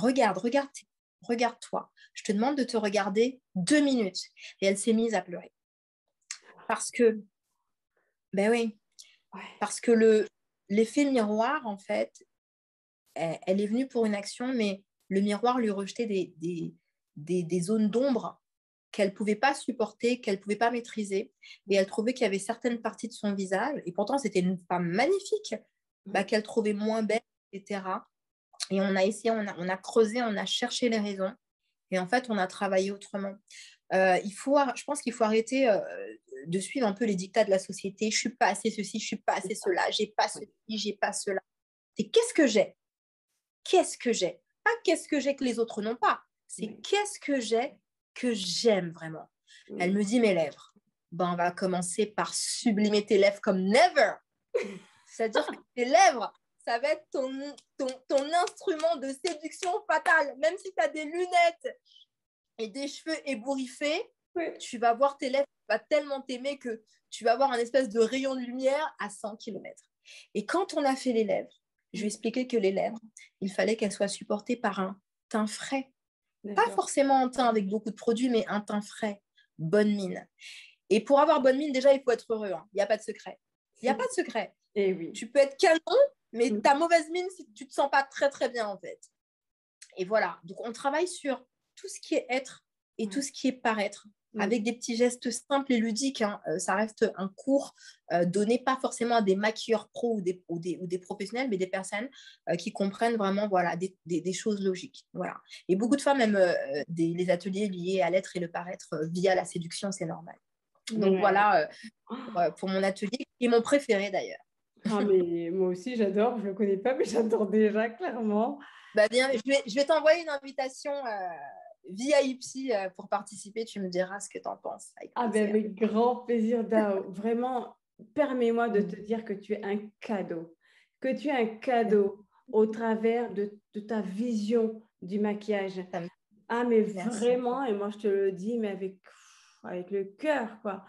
Regarde-toi. Je te demande de te regarder 2 minutes. Et elle s'est mise à pleurer. Parce que, ben oui, Ouais. parce que l'effet miroir, en fait, elle est venue pour une action, mais le miroir lui rejetait des zones d'ombre qu'elle ne pouvait pas supporter, qu'elle ne pouvait pas maîtriser. Et elle trouvait qu'il y avait certaines parties de son visage, et pourtant c'était une femme magnifique, bah, qu'elle trouvait moins belle, etc. Et on a essayé, on a creusé, on a cherché les raisons. Et en fait, on a travaillé autrement. Je pense qu'il faut arrêter de suivre un peu les dictats de la société. Je ne suis pas assez ceci, je ne suis pas assez cela, j'ai pas Ouais. ceci, j'ai pas cela. C'est qu'est-ce que j'ai? Qu'est-ce que j'ai? Pas qu'est-ce que j'ai que les autres n'ont pas. C'est Oui. qu'est-ce que j'ai que j'aime vraiment. Elle Oui. me dit mes lèvres. Ben, on va commencer par sublimer tes lèvres comme never. C'est-à-dire que tes lèvres, ça va être ton instrument de séduction fatale. Même si tu as des lunettes et des cheveux ébouriffés, Oui. tu vas voir tes lèvres, tu vas tellement t'aimer que tu vas avoir un espèce de rayon de lumière à 100 km. Et quand on a fait les lèvres, je lui ai expliqué que les lèvres, il fallait qu'elles soient supportées par un teint frais. Pas D'accord. forcément un teint avec beaucoup de produits, mais un teint frais, bonne mine. Et pour avoir bonne mine, déjà, il faut être heureux. Il n'y a pas de secret. Il n'y a pas de secret. Et oui. Tu peux être canon, mais Mm. ta mauvaise mine si tu ne te sens pas très, très bien, en fait. Et voilà. Donc, on travaille sur tout ce qui est être et tout Ouais. ce qui est paraître, Mm. avec des petits gestes simples et ludiques. Ça reste un cours donné pas forcément à des maquilleurs pros ou des professionnels, mais des personnes qui comprennent vraiment voilà, des choses logiques. Voilà. Et beaucoup de femmes aiment les ateliers liés à l'être et le paraître via la séduction, c'est normal. Donc Ouais. voilà pour mon atelier, qui est mon préféré d'ailleurs. Ah, mais moi aussi, j'adore. Je ne le connais pas, mais j'adore déjà, clairement. Bah bien, je vais t'envoyer une invitation VIP pour participer. Tu me diras ce que tu en penses, avec Ah ben, plaisir. avec grand plaisir, Dao. Vraiment, permets-moi de te Mm. dire que tu es un cadeau. Que tu es un cadeau au travers de ta vision du maquillage. Ça me- Ah, mais Merci. vraiment, et moi je te le dis, mais avec le cœur, quoi.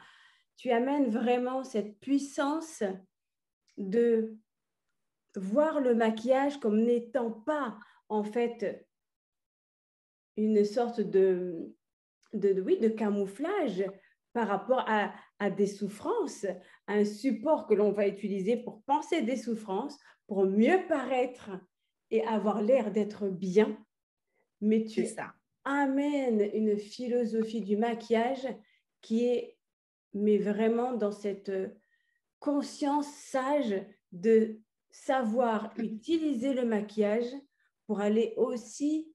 Tu amènes vraiment cette puissance de voir le maquillage comme n'étant pas, en fait, une sorte oui, de camouflage par rapport à des souffrances, à un support que l'on va utiliser pour penser des souffrances, pour mieux paraître et avoir l'air d'être bien. Mais C'est tu ça. amènes une philosophie du maquillage qui est, mais vraiment dans cette conscience sage de savoir utiliser le maquillage pour aller aussi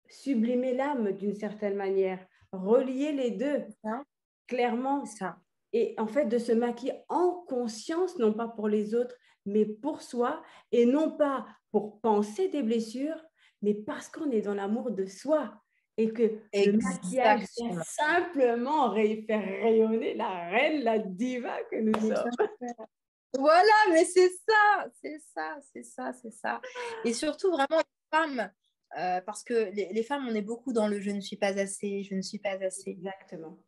sublimer l'âme d'une certaine manière, relier les deux C'est clairement. ça. Et en fait, de se maquiller en conscience, non pas pour les autres, mais pour soi, et non pas pour penser des blessures, mais parce qu'on est dans l'amour de soi et que le maquillage vient Exactement. simplement faire rayonner la reine, la diva que nous Mais bien sommes. sûr. Voilà, mais c'est ça, c'est ça, c'est ça, c'est ça. Et surtout, vraiment, les femmes, parce que les femmes, on est beaucoup dans le je ne suis pas assez, je ne suis pas assez. Exactement.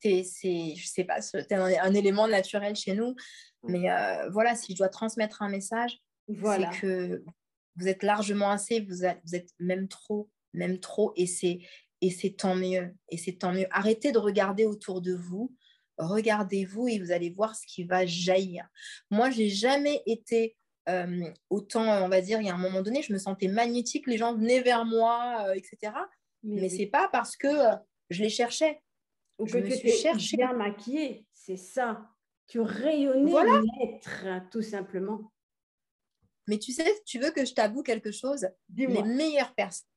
Je sais pas, c'est un élément naturel chez nous. Mais voilà, si je dois transmettre un message, c'est Voilà. que vous êtes largement assez, vous êtes même trop, et c'est tant mieux. Et c'est tant mieux. Arrêtez de regarder autour de vous. Regardez-vous et vous allez voir ce qui va jaillir. Moi, j'ai jamais été autant, on va dire, il y a un moment donné, je me sentais magnétique, les gens venaient vers moi, etc. Mais Mais oui. c'est pas parce que je les cherchais. Ou Je que me tu suis étais cherchée. bien maquillée, c'est ça. Tu rayonnais Voilà. l'être, tout simplement. Mais tu sais, tu veux que je t'avoue quelque chose? Les Dis-moi. meilleures personnes,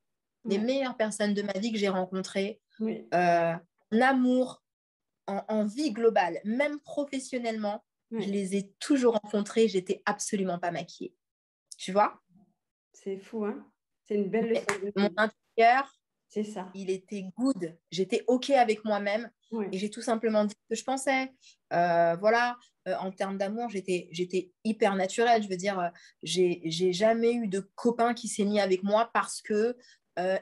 les Ouais. meilleures personnes de ma vie que j'ai rencontrées, Oui. en amour, en vie globale, même professionnellement, je Oui. les ai toujours rencontrées, j'étais absolument pas maquillée. Tu vois? C'est fou, hein? C'est une belle Mais leçon de mon vie. intérieur, C'est ça. il était good. J'étais OK avec moi-même Oui. et j'ai tout simplement dit ce que je pensais. Voilà, en termes d'amour, j'étais hyper naturelle. Je veux dire, j'ai jamais eu de copain qui s'est mis avec moi parce que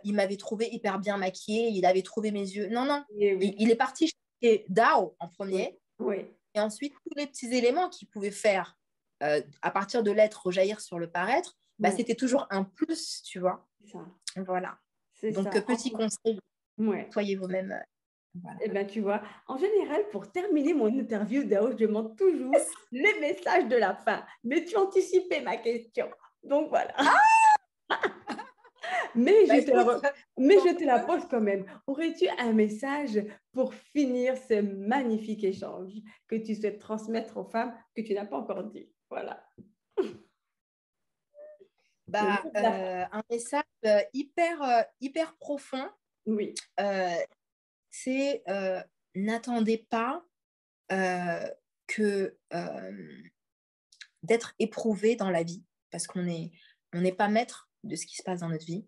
il m'avait trouvé hyper bien maquillée, il avait trouvé mes yeux. Non, non. Et oui. Il est parti chez Dao en Oui. premier Oui. et ensuite tous les petits éléments qu'il pouvait faire à partir de l'être rejaillir sur le paraître, bah, Oui. c'était toujours un plus, tu vois. C'est ça. Voilà. C'est Donc, ça. petit conseil, Ouais. soyez vous-même. Voilà. Eh bien, tu vois, en général, pour terminer mon interview, Dao, je demande toujours les messages de la fin. Mais tu anticipais ma question. Donc, voilà. Mais Bah, je te la, écoute, mais je te la pose quand même. Aurais-tu un message pour finir ce magnifique échange que tu souhaites transmettre aux femmes que tu n'as pas encore dit? Voilà. Le bah, mot de la fin. un message hyper profond, Oui. euh, c'est n'attendez pas euh, que d'être éprouvé dans la vie, parce on n'est pas maître de ce qui se passe dans notre vie.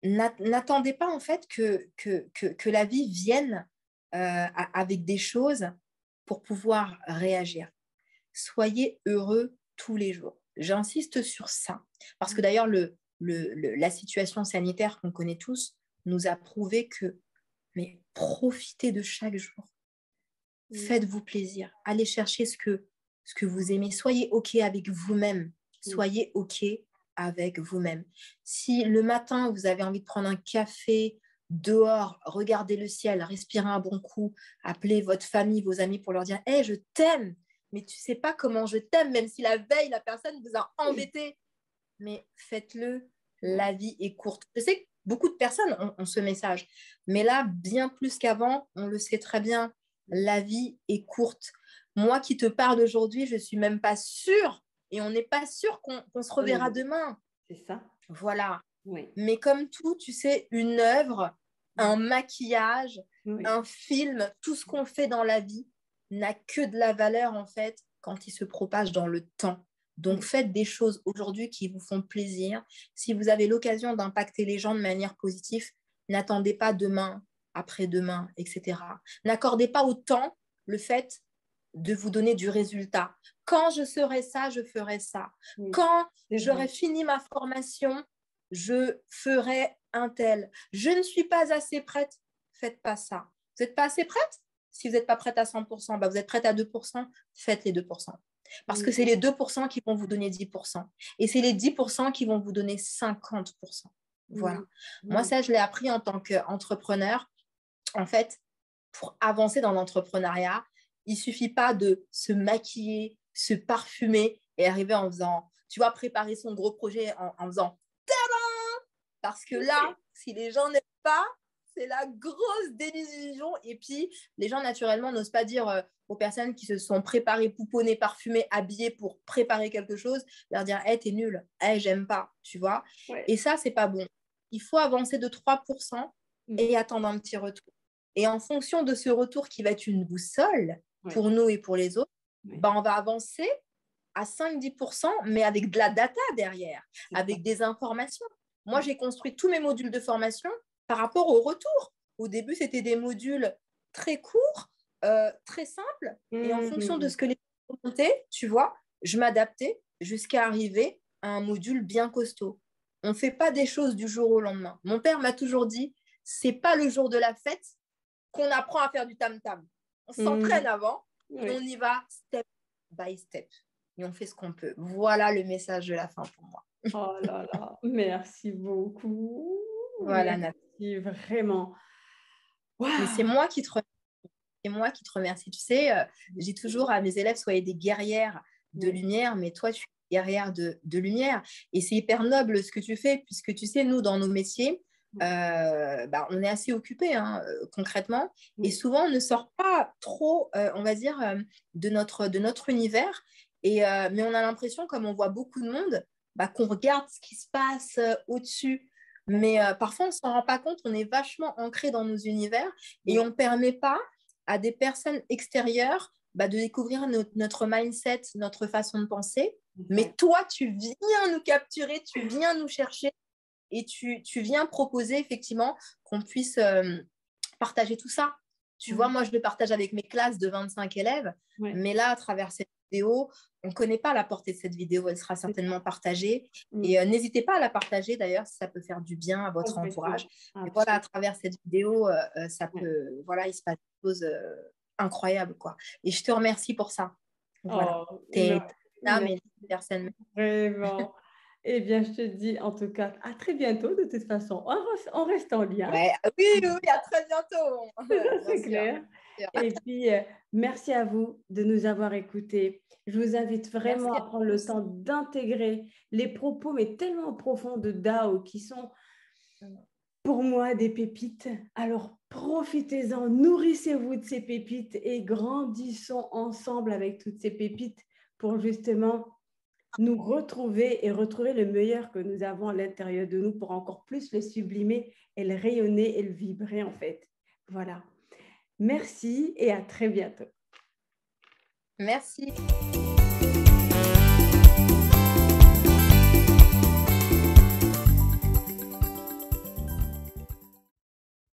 N'attendez pas en fait que la vie vienne avec des choses pour pouvoir réagir. Soyez heureux tous les jours. J'insiste sur ça, parce que d'ailleurs, la situation sanitaire qu'on connaît tous nous a prouvé que, mais profitez de chaque jour. Oui. Faites-vous plaisir. Allez chercher ce que vous aimez. Soyez OK avec vous-même. Oui. Soyez OK avec vous-même. Si le matin, vous avez envie de prendre un café dehors, regarder le ciel, respirer un bon coup, appeler votre famille, vos amis pour leur dire hey, je t'aime, mais tu sais pas comment je t'aime, même si la veille, la personne vous a embêté. Mais faites-le, Ouais. la vie est courte. Je sais que beaucoup de personnes ont ce message, mais là, bien plus qu'avant, on le sait très bien, la vie est courte. Moi qui te parle aujourd'hui, je suis même pas sûre, et on n'est pas sûr qu'on se reverra demain. C'est ça. Voilà. Oui. Mais comme tout, tu sais, une œuvre, un maquillage, Oui. un film, tout ce qu'on fait dans la vie n'a que de la valeur en fait quand il se propage dans le temps. Donc Oui. faites des choses aujourd'hui qui vous font plaisir. Si vous avez l'occasion d'impacter les gens de manière positive, n'attendez pas demain, après-demain, etc. N'accordez pas au temps le fait de vous donner du résultat. Quand je serai ça, je ferai ça. Oui. Quand C'est j'aurai vrai. fini ma formation, je ferai un tel. Je ne suis pas assez prête. Faites pas ça. Vous n'êtes pas assez prête? Si vous n'êtes pas prête à 100%, bah vous êtes prête à 2%, faites les 2%. Parce que Oui. c'est les 2% qui vont vous donner 10%. Et c'est les 10% qui vont vous donner 50%. Voilà. Oui. Moi, Oui. ça, je l'ai appris en tant qu'entrepreneur. En fait, pour avancer dans l'entrepreneuriat, il ne suffit pas de se maquiller, se parfumer et arriver en faisant, tu vois, préparer son gros projet en faisant parce que là, si les gens n'aiment pas, c'est la grosse désillusion. Et puis, les gens, naturellement, n'osent pas dire aux personnes qui se sont préparées, pouponnées, parfumées, habillées pour préparer quelque chose, leur dire, hey, t'es nul, hey, j'aime pas, tu vois. Ouais. Et ça, c'est pas bon. Il faut avancer de 3% et attendre un petit retour. Et en fonction de ce retour qui va être une boussole Ouais. pour nous et pour les autres, Ouais. bah, on va avancer à 5-10%, mais avec de la data derrière, avec des informations. Moi, j'ai construit tous mes modules de formation par rapport au retour. Au début, c'était des modules très courts, très simples, et en fonction de ce que les gens montaient, tu vois, je m'adaptais jusqu'à arriver à un module bien costaud. On ne fait pas des choses du jour au lendemain. Mon père m'a toujours dit, c'est pas le jour de la fête qu'on apprend à faire du tam-tam. On s'entraîne avant et on Oui. y va step by step. Et on fait ce qu'on peut. Voilà le message de la fin pour moi. Oh là là, merci beaucoup. Voilà, Nathalie. Merci vraiment. Mais c'est Waouh! moi qui te remercie. C'est moi qui te remercie. Tu sais, j'ai toujours à mes élèves, soyez des guerrières de Oui. lumière, mais toi, tu es une guerrière de lumière. Et c'est hyper noble ce que tu fais, puisque tu sais, nous, dans nos métiers, bah, on est assez occupés hein, concrètement. Et Oui. souvent, on ne sort pas trop, on va dire, de notre univers. Mais on a l'impression, comme on voit beaucoup de monde, bah, qu'on regarde ce qui se passe au-dessus. Mais parfois, on ne s'en rend pas compte, on est vachement ancré dans nos univers et on ne permet pas à des personnes extérieures bah, de découvrir notre mindset, notre façon de penser. Mais Ouais. toi, tu viens nous capturer, tu viens nous chercher et tu viens proposer effectivement qu'on puisse partager tout ça. Tu vois, Ouais. moi, je le partage avec mes classes de 25 élèves, Ouais. mais là, à travers cette vidéo, on ne connaît pas la portée de cette vidéo, elle sera C'est ça. certainement partagée. Et n'hésitez pas à la partager d'ailleurs si ça peut faire du bien à votre entourage. Complètement. Et voilà, à Absolument. travers cette vidéo, ça Ouais. peut, voilà, il se passe des choses incroyables, quoi. Et je te remercie pour ça. Voilà. Oh, T'es une âme et merci une personne. vraiment. Eh bien, je te dis en tout cas à très bientôt. De toute façon, on reste en lien. Ouais, oui, oui, oui, à très bientôt. Bien C'est sûr. clair. Bien sûr. Et puis, merci à vous de nous avoir écoutés. Je vous invite vraiment Merci à à prendre le tous. temps d'intégrer les propos, mais tellement profonds de Dao qui sont pour moi des pépites. Alors, profitez-en, nourrissez-vous de ces pépites et grandissons ensemble avec toutes ces pépites pour justement nous retrouver et retrouver le meilleur que nous avons à l'intérieur de nous pour encore plus le sublimer et le rayonner et le vibrer en fait. Voilà. Merci et à très bientôt. Merci.